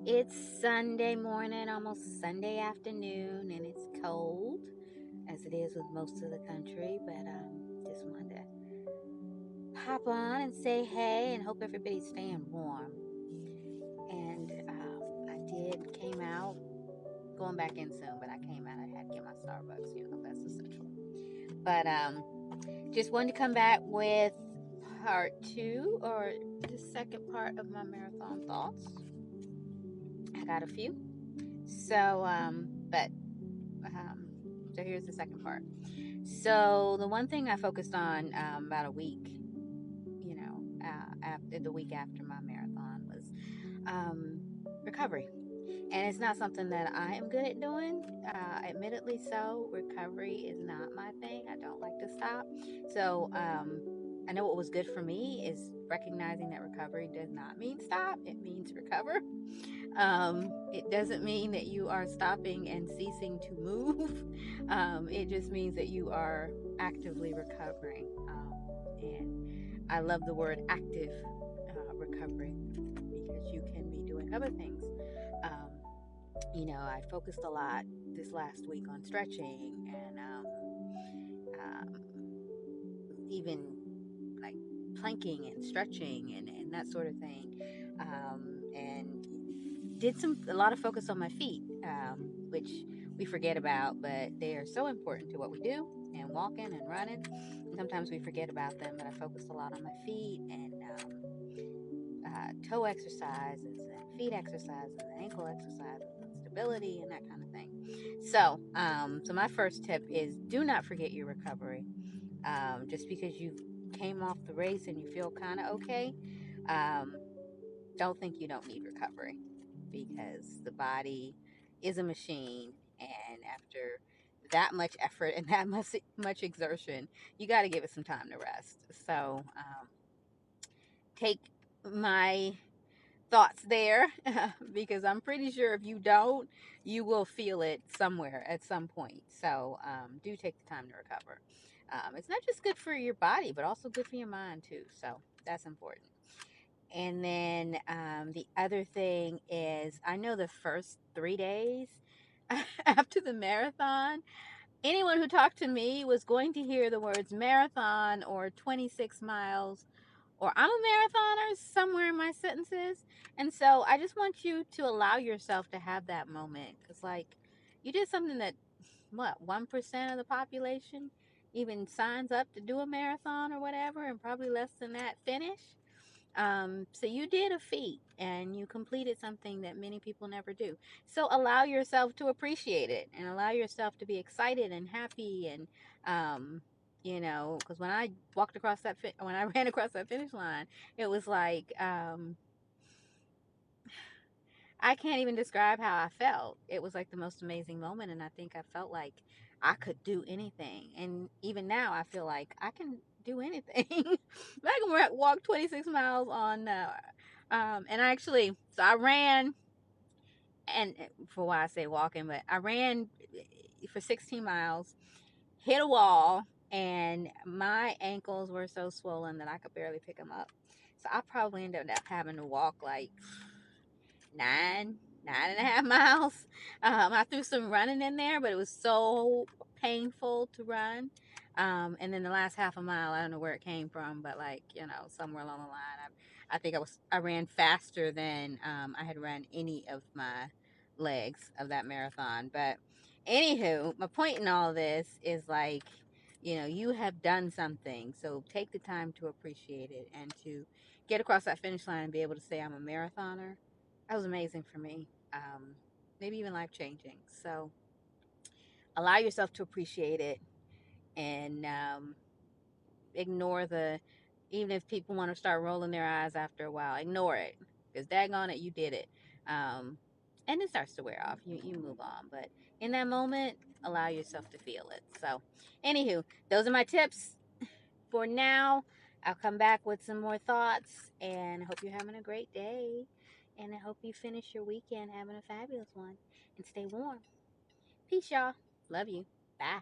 It's Sunday morning, almost Sunday afternoon, and it's cold, as it is with most of the country. But just wanted to hop on and say hey, and hope everybody's staying warm. And I came out, going back in soon, but I came out. I had to get my Starbucks. That's essential. But just wanted to come back with part two, or the second part of my marathon thoughts. I got a few. So, um, so here's the second part. So the one thing I focused on about a week, after the week after my marathon was recovery. And it's not something that I am good at doing. Admittedly, so recovery is not my thing. I don't like to stop. So I know what was good for me is recognizing that recovery does not mean stop. It means recover. It doesn't mean that you are stopping and ceasing to move. It just means that you are actively recovering. And I love the word active recovery because you can be doing other things. Um, I focused a lot this last week on stretching and even like planking and stretching and that sort of thing. And did a lot of focus on my feet, which we forget about, but they are so important to what we do and walking and running. And sometimes we forget about them, but I focused a lot on my feet and toe exercises and feet exercises and ankle exercises and stability and that kind of thing. So my first tip is do not forget your recovery. Just because you came off the race and you feel kind of okay, um, don't think you don't need recovery because the body is a machine, and after that much effort and that much exertion, you got to give it some time to rest. So take my thoughts there because I'm pretty sure if you don't, you will feel it somewhere at some point. So do take the time to recover. It's not just good for your body, but also good for your mind too. So that's important. And then the other thing is, I know the first 3 days after the marathon, anyone who talked to me was going to hear the words marathon or 26 miles or I'm a marathoner somewhere in my sentences. And so I just want you to allow yourself to have that moment because, like, you did something that, what, 1% of the population even signs up to do a marathon or whatever, and probably less than that finish. So you did a feat and you completed something that many people never do. So allow yourself to appreciate it and allow yourself to be excited and happy and, because when I when I ran across that finish line, it was like, I can't even describe how I felt. It was like the most amazing moment. And I think I felt like I could do anything. And even now I feel like I can do anything. I can walk 26 miles on, and so I ran, and for why I say walking, but I ran for 16 miles, hit a wall, and my ankles were so swollen that I could barely pick them up. So I probably ended up having to walk like nine and a half miles. I threw some running in there, but it was so painful to run. And then the last half a mile, I don't know where it came from, but like, somewhere along the line, I think I ran faster than I had run any of my legs of that marathon. But anywho, my point in all this is like, you have done something. So take the time to appreciate it and to get across that finish line and be able to say I'm a marathoner. That was amazing for me. Maybe even life changing. So allow yourself to appreciate it and ignore even if people want to start rolling their eyes after a while, ignore it because daggone it, you did it. And it starts to wear off. You move on. But in that moment, allow yourself to feel it. So, anywho, those are my tips for now. I'll come back with some more thoughts and I hope you're having a great day. And I hope you finish your weekend having a fabulous one and stay warm. Peace, y'all. Love you. Bye.